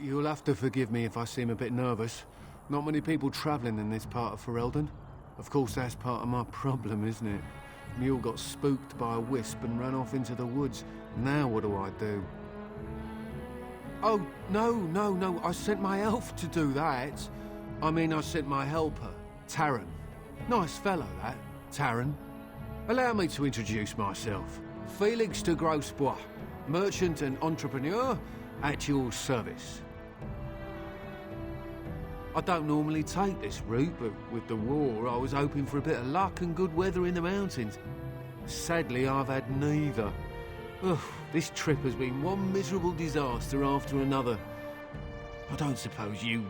You'll have to forgive me if I seem a bit nervous. Not many people travelling in this part of Ferelden. Of course, that's part of my problem, isn't it? Mule got spooked by a wisp and ran off into the woods. Now what do I do? Oh, no. I sent my elf to do that. I mean, I sent my helper, Taran. Nice fellow, that, Taran. Allow me to introduce myself. Felix de Grosbois, merchant and entrepreneur at your service. I don't normally take this route, but with the war, I was hoping for a bit of luck and good weather in the mountains. Sadly, I've had neither. Ugh, this trip has been one miserable disaster after another. I don't suppose you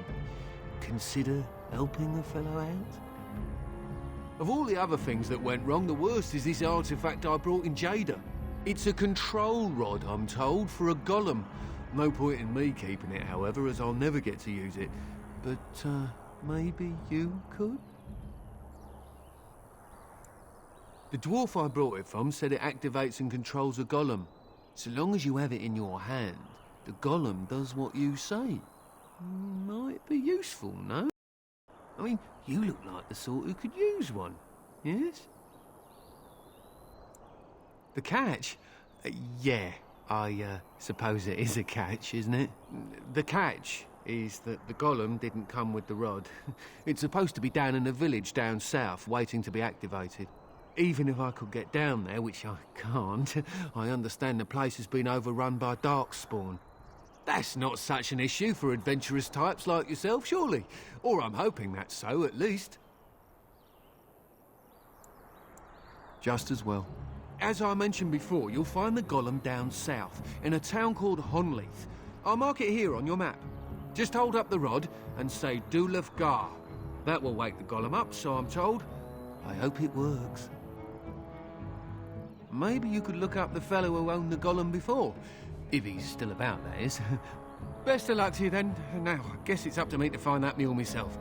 consider helping a fellow out? Of all the other things that went wrong, the worst is this artifact I brought in Jada. It's a control rod, I'm told, for a golem. No point in me keeping it, however, as I'll never get to use it. But, maybe you could? The dwarf I brought it from said it activates and controls a golem. So long as you have it in your hand, the golem does what you say. Might be useful, no? I mean, you look like the sort who could use one, yes? The catch? Yeah, I suppose it is a catch, isn't it? The catch is that the golem didn't come with the rod. It's supposed to be down in a village down south, waiting to be activated. Even if I could get down there, which I can't, I understand the place has been overrun by Darkspawn. That's not such an issue for adventurous types like yourself, surely? Or I'm hoping that's so, at least. Just as well. As I mentioned before, you'll find the golem down south, in a town called Honleith. I'll mark it here on your map. Just hold up the rod and say Duel of Gar. That will wake the golem up, so I'm told. I hope it works. Maybe you could look up the fellow who owned the golem before. If he's still about, that is. Best of luck to you then. Now, I guess it's up to me to find that mule myself.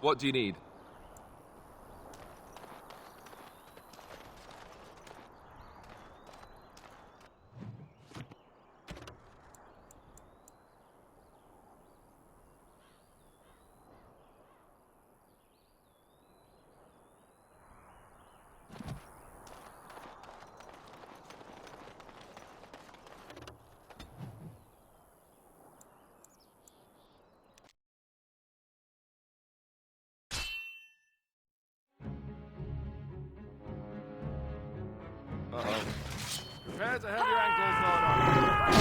What do you need? Uh-oh. Prepare to have your ankles gnawed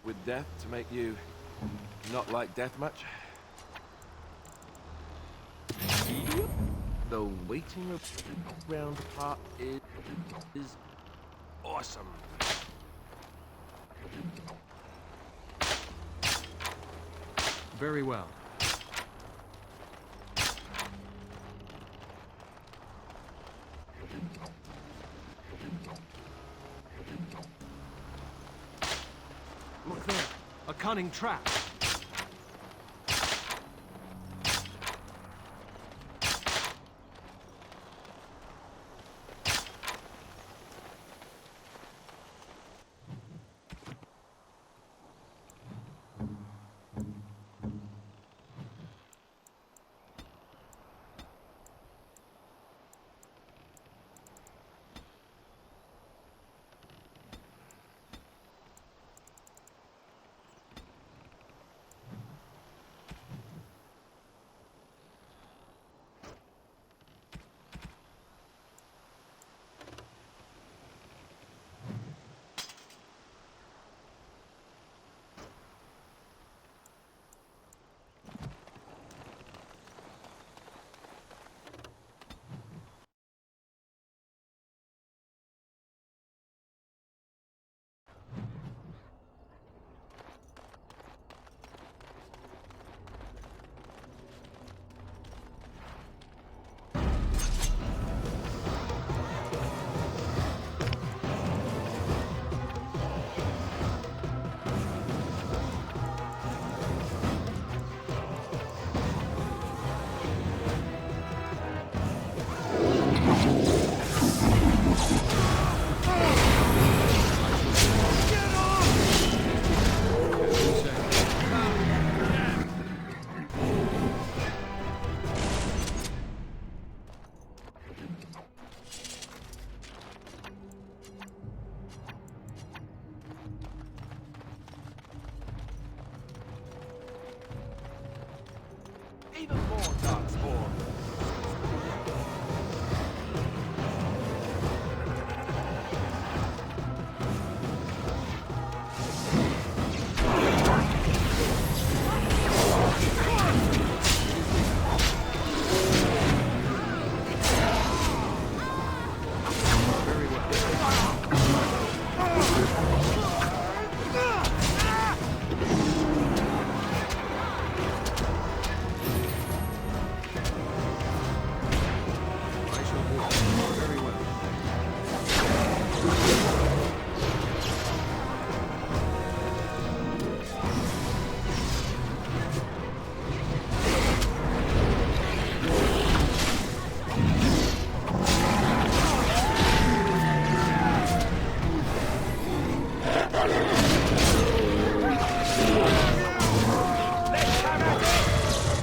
with death to make you not like death much? The waiting round part is awesome. Very well. Look there, a cunning trap. Even more Darkspawn.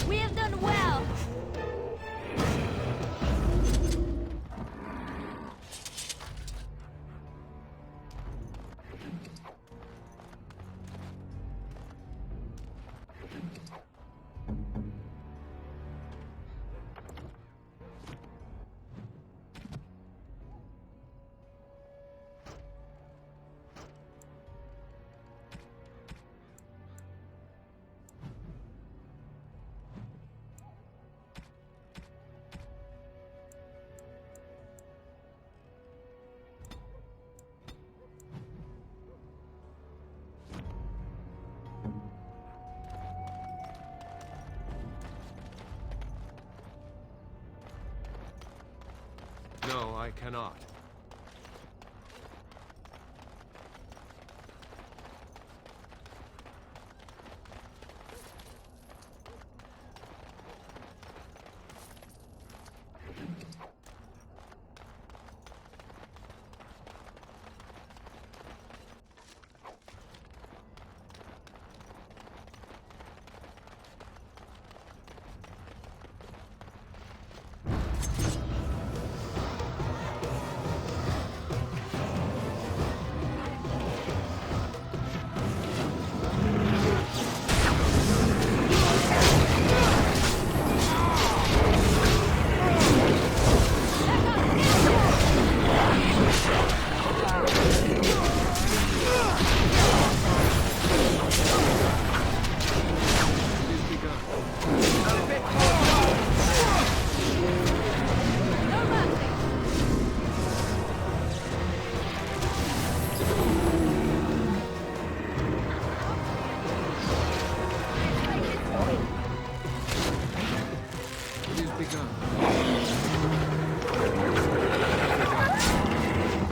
We have done well. No, I cannot.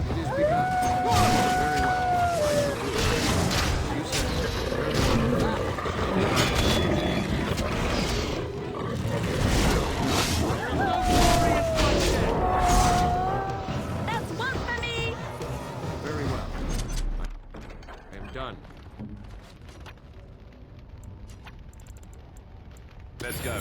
It is begun. Very well. I shall do it. You said. That's one for me! Very well. I am done. Let's go.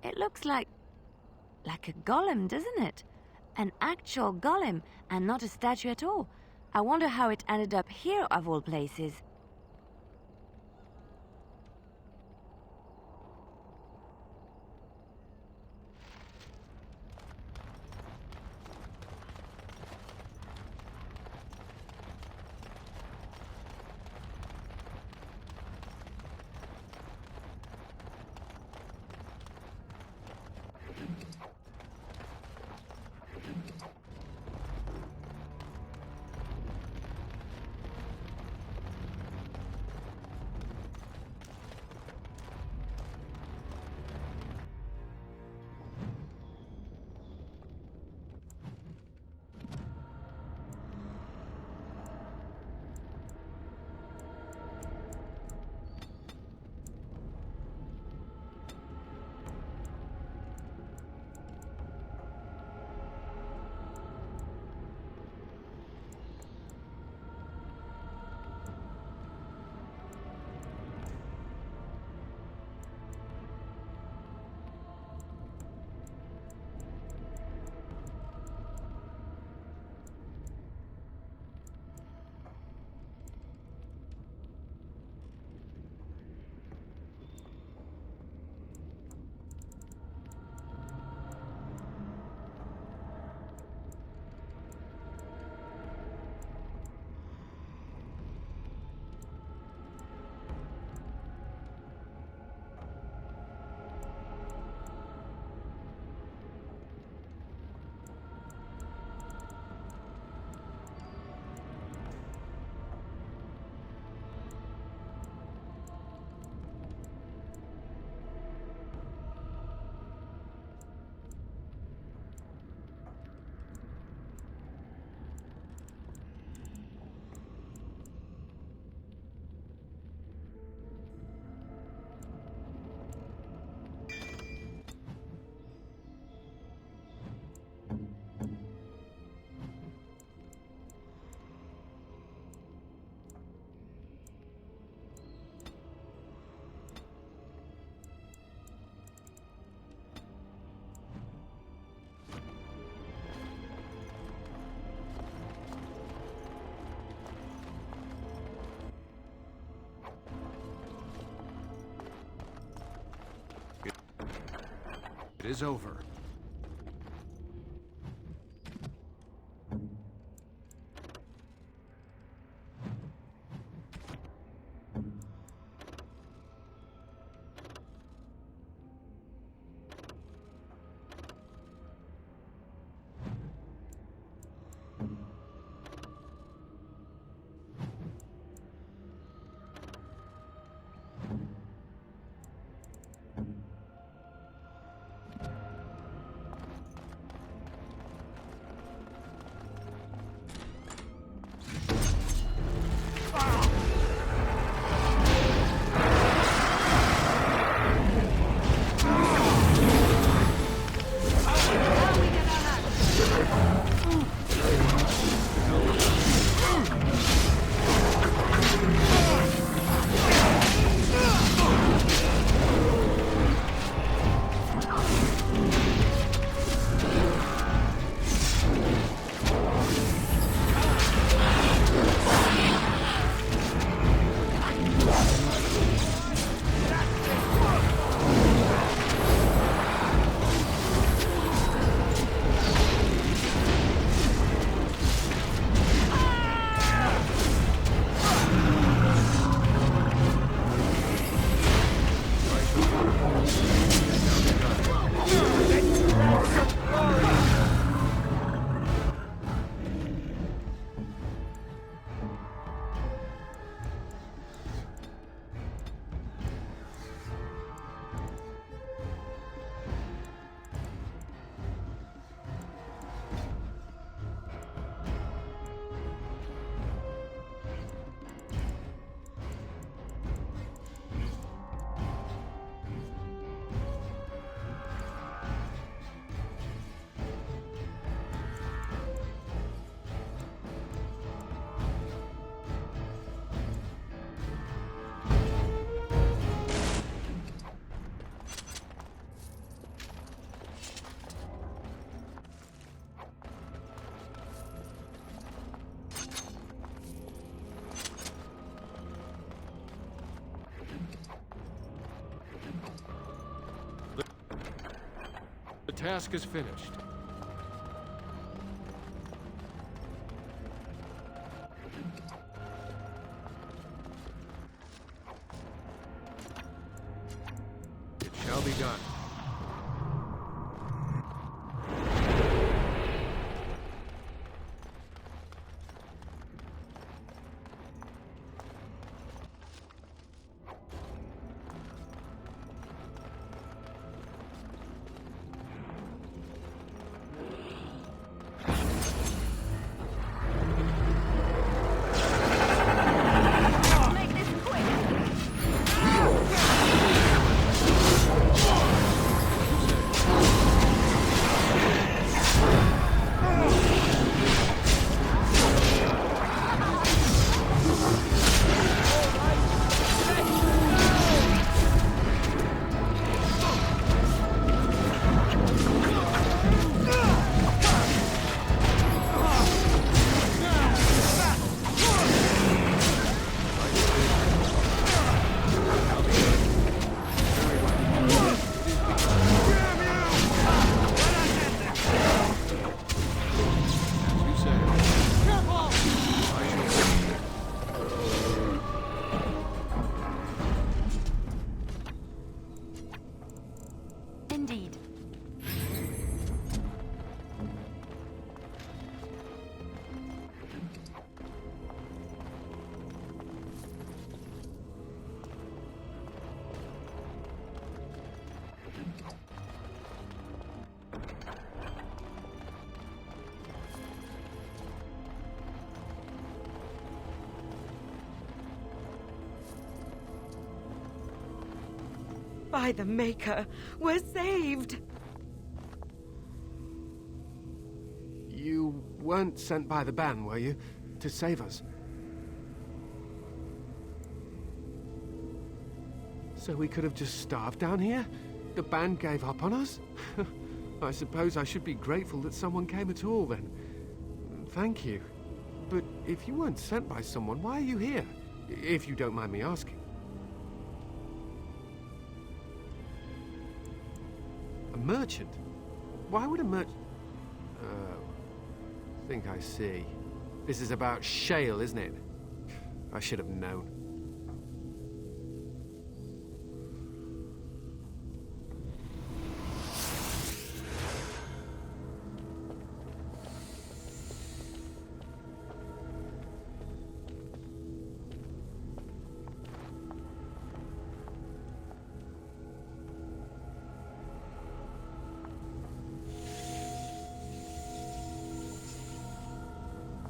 It looks like a golem, doesn't it? An actual golem, and not a statue at all. I wonder how it ended up here, of all places. It is over. task is finished. It shall be done. Make this quick! You say. Careful! I shall. Indeed. By the Maker, we're saved! You weren't sent by the ban, were you? To save us? So we could have just starved down here? The ban gave up on us? I suppose I should be grateful that someone came at all, then. Thank you. But if you weren't sent by someone, why are you here? If you don't mind me asking. A merchant? Why would a merchant... Oh, think I see. This is about shale, isn't it? I should have known.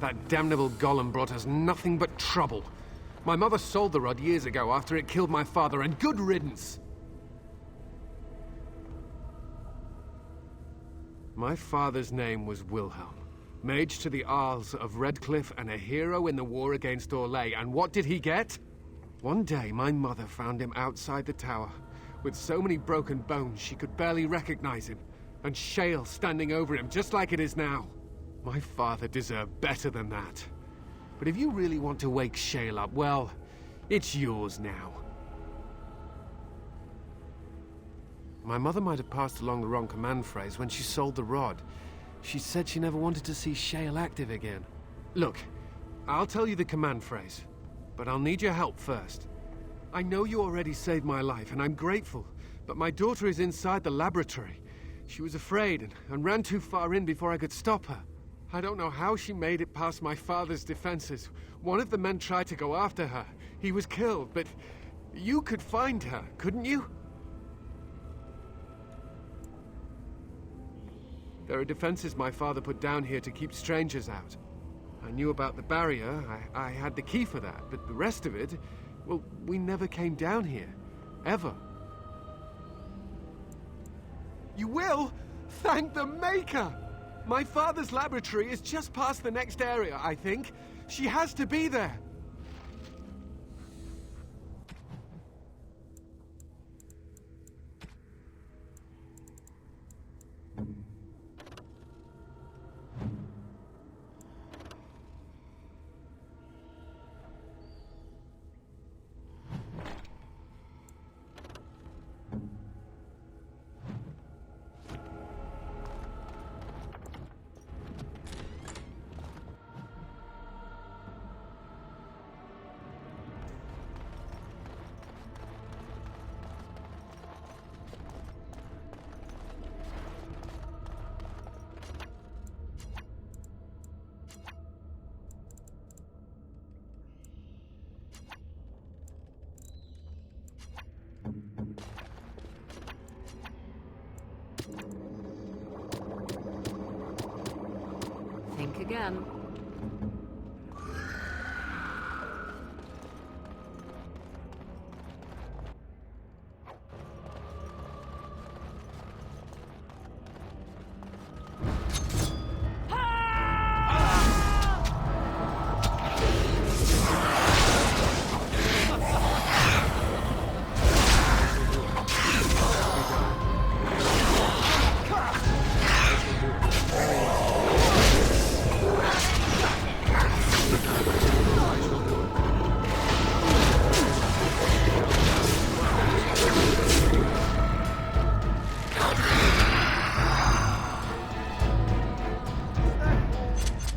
That damnable golem brought us nothing but trouble. My mother sold the rod years ago after it killed my father, and good riddance! My father's name was Wilhelm, mage to the Isles of Redcliffe and a hero in the war against Orlais, and what did he get? One day, my mother found him outside the tower, with so many broken bones she could barely recognize him, and shale standing over him just like it is now. My father deserved better than that. But if you really want to wake Shale up, well, it's yours now. My mother might have passed along the wrong command phrase when she sold the rod. She said she never wanted to see Shale active again. Look, I'll tell you the command phrase, but I'll need your help first. I know you already saved my life, and I'm grateful, but my daughter is inside the laboratory. She was afraid and ran too far in before I could stop her. I don't know how she made it past my father's defenses. One of the men tried to go after her. He was killed, but you could find her, couldn't you? There are defenses my father put down here to keep strangers out. I knew about the barrier. I had the key for that, but the rest of it, well, we never came down here. Ever. You will? Thank the Maker! My father's laboratory is just past the next area, I think. She has to be there. am.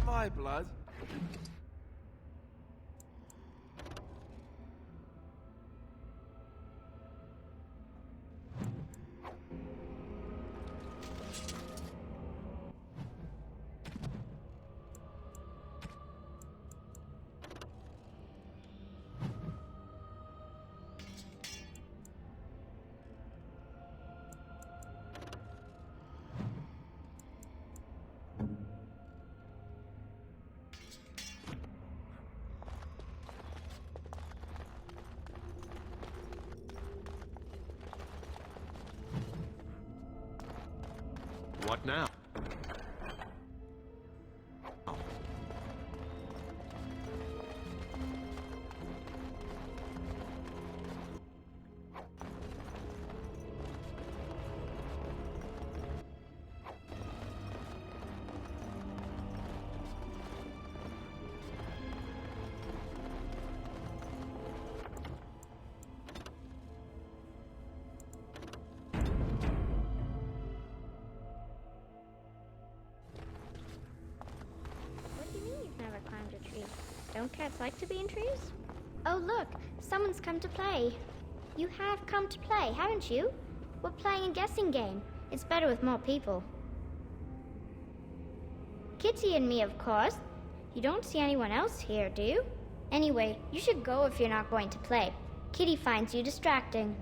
My blood. What now? What do you mean you've never climbed a tree? Don't cats like to be in trees? Oh look, someone's come to play. You have come to play, haven't you? We're playing a guessing game. It's better with more people. Kitty and me, of course. You don't see anyone else here, do you? Anyway, you should go if you're not going to play. Kitty finds you distracting.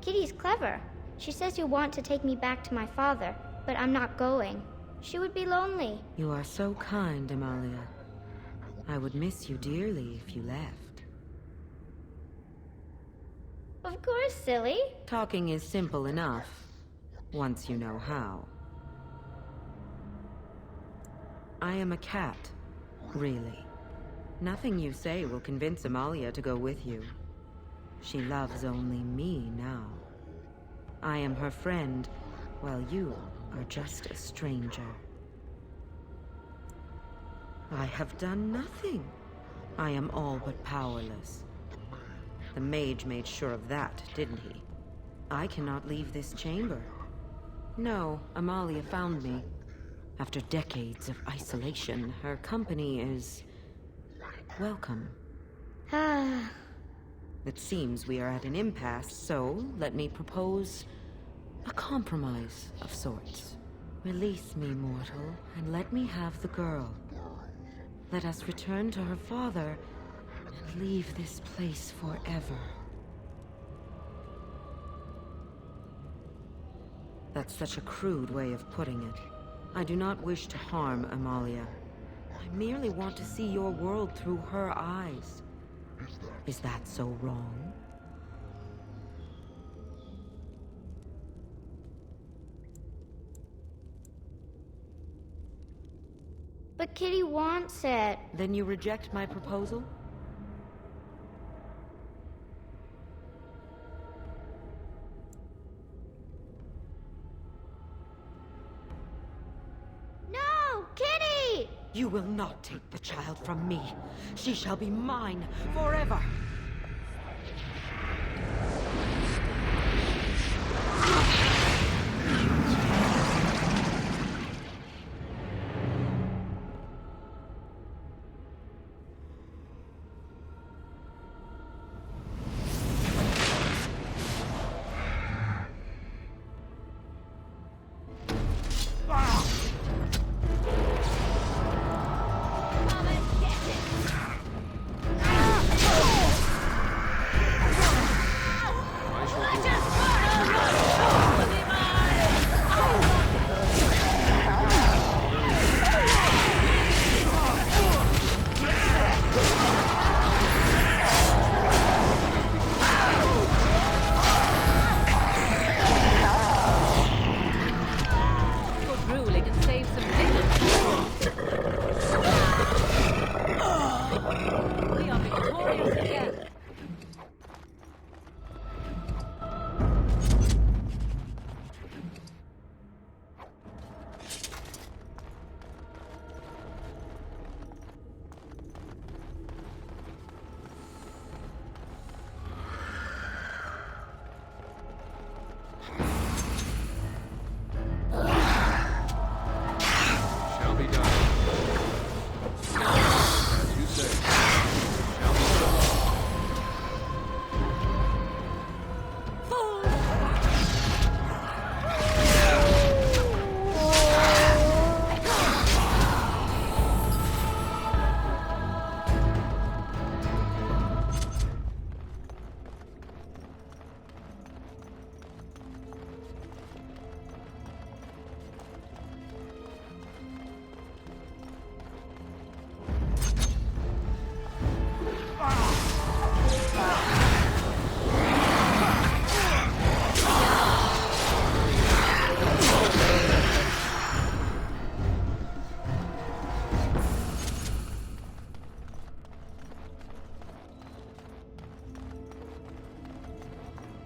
Kitty's clever. She says you want to take me back to my father, but I'm not going. She would be lonely. You are so kind, Amalia. I would miss you dearly if you left. Of course, silly. Talking is simple enough, once you know how. I am a cat, really. Nothing you say will convince Amalia to go with you. She loves only me now. I am her friend, while you are just a stranger. I have done nothing. I am all but powerless. The mage made sure of that, didn't he? I cannot leave this chamber. No, Amalia found me. After decades of isolation, her company is welcome. Ah. It seems we are at an impasse, so let me propose a compromise of sorts. Release me, mortal, and let me have the girl. Let us return to her father and leave this place forever. That's such a crude way of putting it. I do not wish to harm Amalia. I merely want to see your world through her eyes. Is that so wrong? But Kitty wants it. Then you reject my proposal? No! Kitty! You will not take the child from me. She shall be mine forever.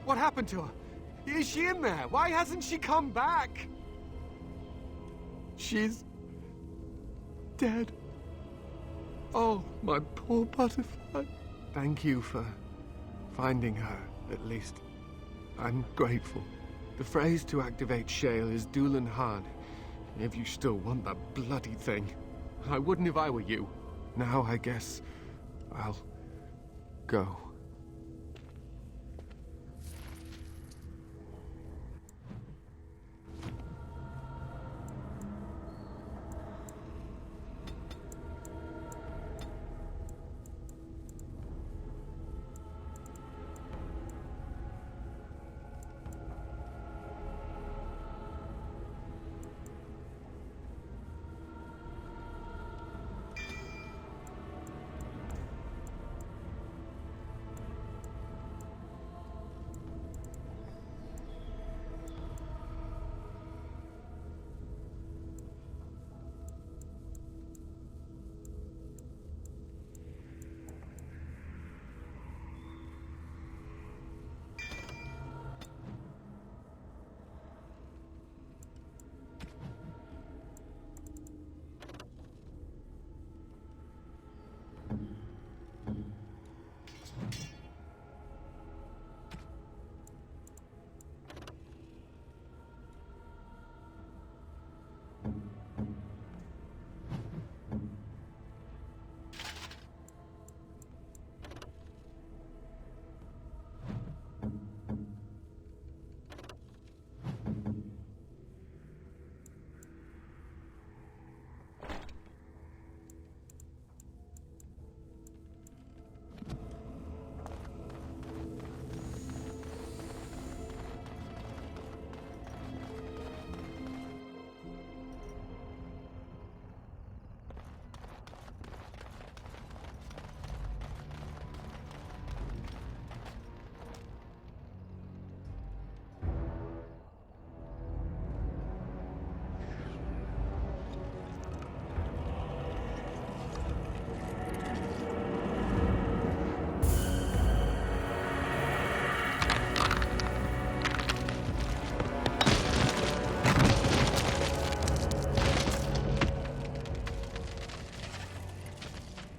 What happened to her? Is she in there? Why hasn't she come back? She's dead. Oh, my poor butterfly. Thank you for finding her, at least. I'm grateful. The phrase to activate Shale is duel and hard, if you still want that bloody thing. I wouldn't if I were you. Now I guess I'll go.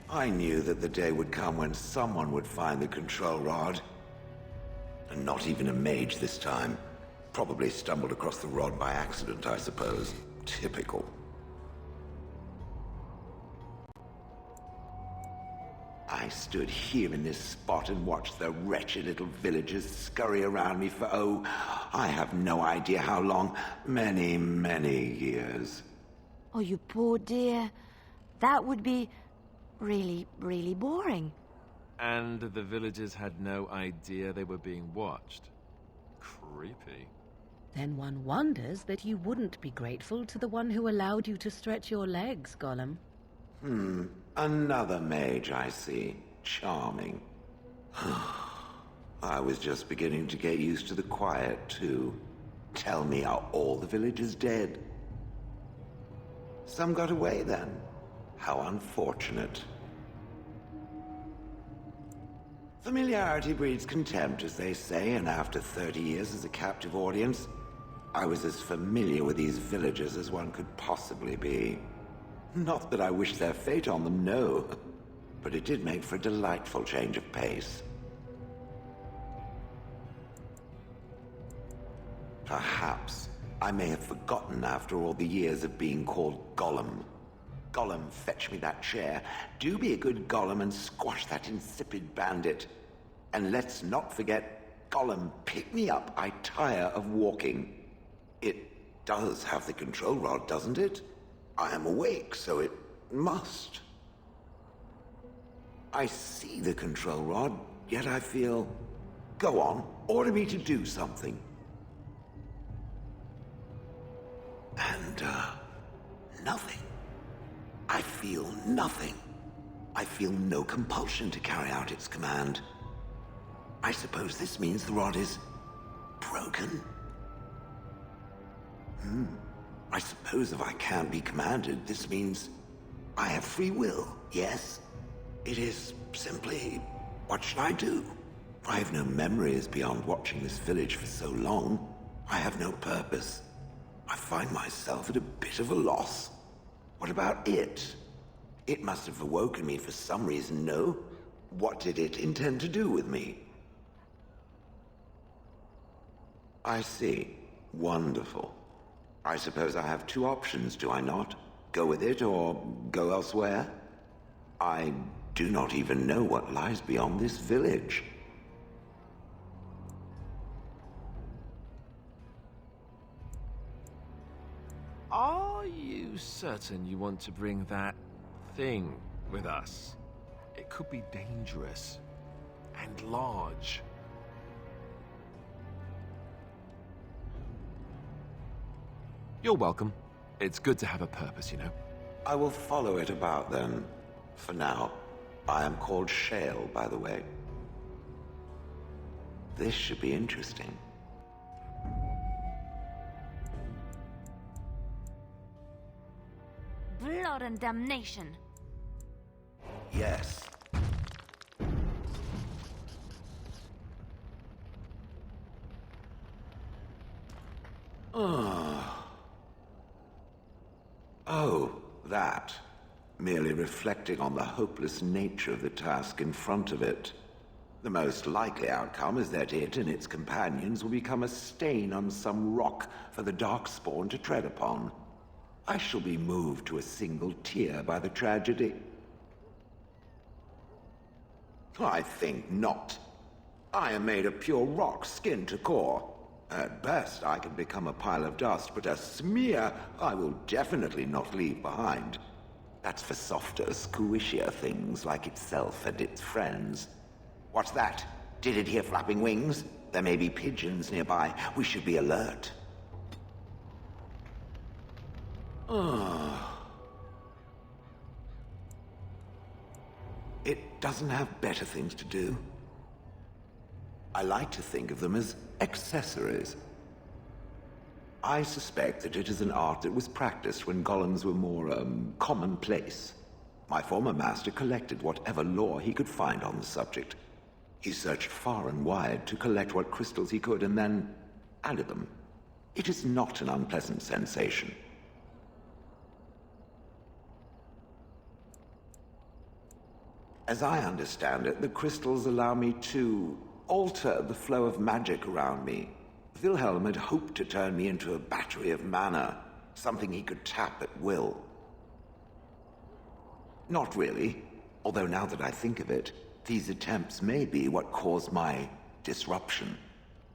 I knew that the day would come when someone would find the control rod. And not even a mage this time. Probably stumbled across the rod by accident, I suppose. Typical. I stood here in this spot and watched the wretched little villagers scurry around me for, oh, I have no idea how long. Many, many years. Oh, you poor dear. That would be really, really boring. And the villagers had no idea they were being watched. Creepy. Then one wonders that you wouldn't be grateful to the one who allowed you to stretch your legs, Gollum. Another mage, I see. Charming. I was just beginning to get used to the quiet, too. Tell me, are all the villagers dead? Some got away, then. How unfortunate. Familiarity breeds contempt, as they say, and after 30 years as a captive audience, I was as familiar with these villagers as one could possibly be. Not that I wish their fate on them, no. But it did make for a delightful change of pace. Perhaps I may have forgotten after all the years of being called Gollum. Gollum, fetch me that chair. Do be a good Gollum and squash that insipid bandit. And let's not forget, Gollum, pick me up. I tire of walking. It does have the control rod, doesn't it? I am awake, so it must. I see the control rod, yet I feel... Go on, order me to do something. And, nothing. I feel nothing. I feel no compulsion to carry out its command. I suppose this means the rod is... broken? I suppose if I can't be commanded, this means I have free will, yes? It is simply, what should I do? I have no memories beyond watching this village for so long. I have no purpose. I find myself at a bit of a loss. What about it? It must have awoken me for some reason, no? What did it intend to do with me? I see. Wonderful. I suppose I have two options, do I not? Go with it or go elsewhere? I do not even know what lies beyond this village. Are you certain you want to bring that thing with us? It could be dangerous and large. You're welcome. It's good to have a purpose, you know. I will follow it about then. For now, I am called Shale, by the way. This should be interesting. Blood and damnation. Yes. Oh, that. Merely reflecting on the hopeless nature of the task in front of it. The most likely outcome is that it and its companions will become a stain on some rock for the Darkspawn to tread upon. I shall be moved to a single tear by the tragedy. I think not. I am made of pure rock, skin to core. At best, I can become a pile of dust, but a smear I will definitely not leave behind. That's for softer, squishier things like itself and its friends. What's that? Did it hear flapping wings? There may be pigeons nearby. We should be alert. It doesn't have better things to do. I like to think of them as accessories. I suspect that it is an art that was practiced when golems were more, commonplace. My former master collected whatever lore he could find on the subject. He searched far and wide to collect what crystals he could and then added them. It is not an unpleasant sensation. As I understand it, the crystals allow me to alter the flow of magic around me. Wilhelm had hoped to turn me into a battery of mana, something he could tap at will. Not really, although now that I think of it, these attempts may be what caused my disruption.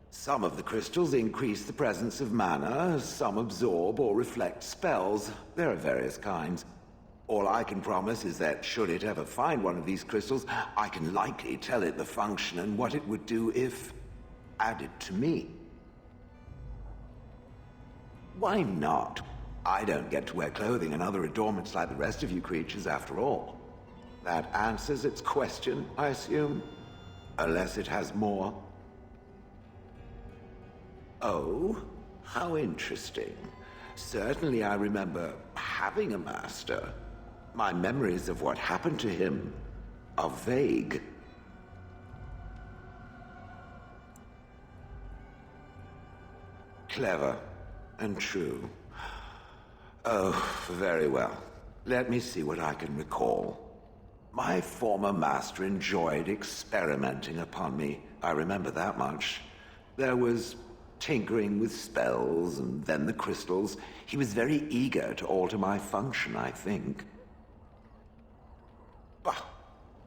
Some of the crystals increase the presence of mana, some absorb or reflect spells. There are various kinds. All I can promise is that should it ever find one of these crystals, I can likely tell it the function and what it would do if added to me. Why not? I don't get to wear clothing and other adornments like the rest of you creatures after all. That answers its question, I assume? Unless it has more. Oh, how interesting. Certainly I remember having a master. My memories of what happened to him are vague. Clever and true. Oh, very well. Let me see what I can recall. My former master enjoyed experimenting upon me. I remember that much. There was tinkering with spells, and then the crystals. He was very eager to alter my function, I think. Bah,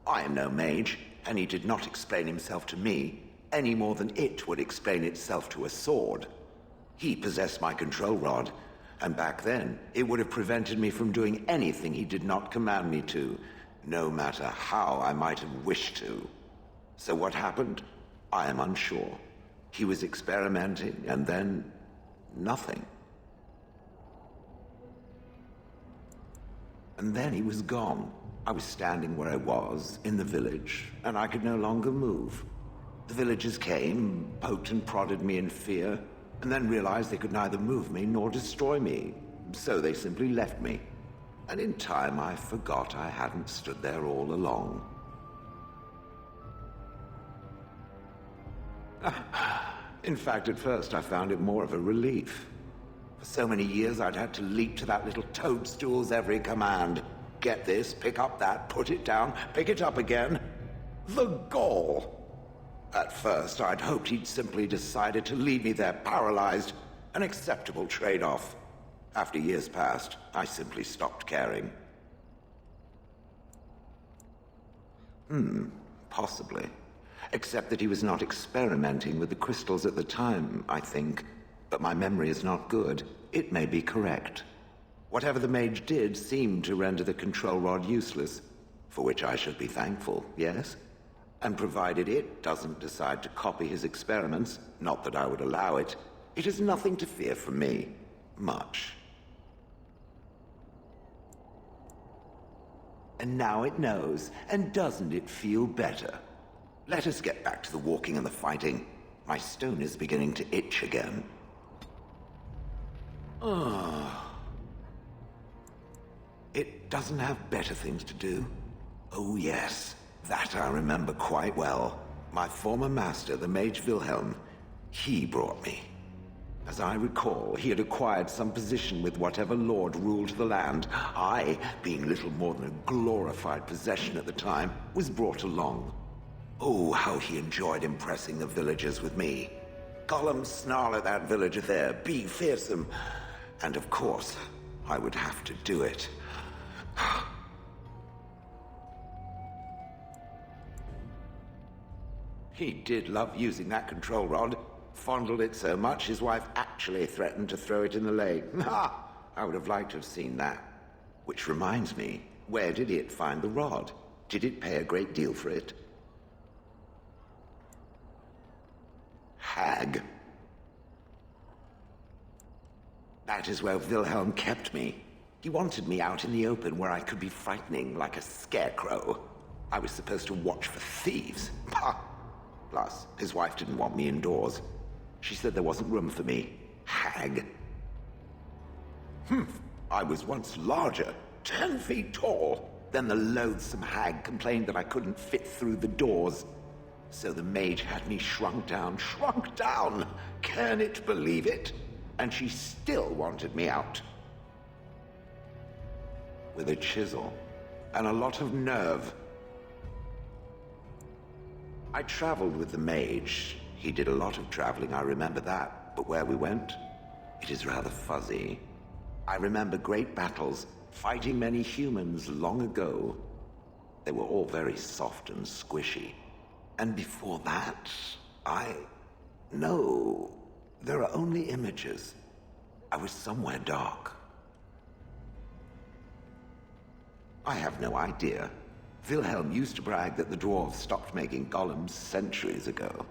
I am no mage, and he did not explain himself to me, any more than it would explain itself to a sword. He possessed my control rod, and back then, it would have prevented me from doing anything he did not command me to, no matter how I might have wished to. So what happened? I am unsure. He was experimenting, and then nothing. And then he was gone. I was standing where I was, in the village, and I could no longer move. The villagers came, poked and prodded me in fear, and then realized they could neither move me nor destroy me, so they simply left me. And in time, I forgot I hadn't stood there all along. In fact, at first I found it more of a relief. For so many years I'd had to leap to that little toadstool's every command. Get this, pick up that, put it down, pick it up again. The gall! At first I'd hoped he'd simply decided to leave me there paralyzed, an acceptable trade-off. After years passed, I simply stopped caring. Possibly. Except that he was not experimenting with the crystals at the time, I think. But my memory is not good. It may be correct. Whatever the mage did seemed to render the control rod useless, for which I should be thankful, yes? And provided it doesn't decide to copy his experiments, not that I would allow it, it is nothing to fear from me. Much. And now it knows, and doesn't it feel better? Let us get back to the walking and the fighting. My stone is beginning to itch again. It doesn't have better things to do. Oh yes, that I remember quite well. My former master, the mage Wilhelm, he brought me. As I recall, he had acquired some position with whatever lord ruled the land. I, being little more than a glorified possession at the time, was brought along. Oh, how he enjoyed impressing the villagers with me. Gollum snarl at that villager there, be fearsome. And of course, I would have to do it. He did love using that control rod. Fondled it so much, his wife actually threatened to throw it in the lake. Ha! I would have liked to have seen that. Which reminds me, where did it find the rod? Did it pay a great deal for it? Hag. That is where Wilhelm kept me. He wanted me out in the open where I could be frightening like a scarecrow. I was supposed to watch for thieves. Pah! Plus, his wife didn't want me indoors. She said there wasn't room for me. Hag. I was once larger, 10 feet tall. Then the loathsome hag complained that I couldn't fit through the doors. So the mage had me shrunk down. Can it believe it? And she still wanted me out. With a chisel and a lot of nerve. I traveled with the mage. He did a lot of traveling, I remember that. But where we went, it is rather fuzzy. I remember great battles, fighting many humans long ago. They were all very soft and squishy. And before that, No, there are only images. I was somewhere dark. I have no idea. Wilhelm used to brag that the dwarves stopped making golems centuries ago.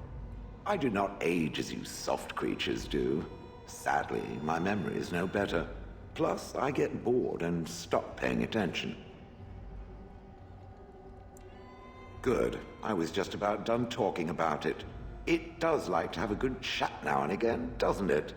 I do not age as you soft creatures do. Sadly, my memory is no better. Plus, I get bored and stop paying attention. Good. I was just about done talking about it. It does like to have a good chat now and again, doesn't it?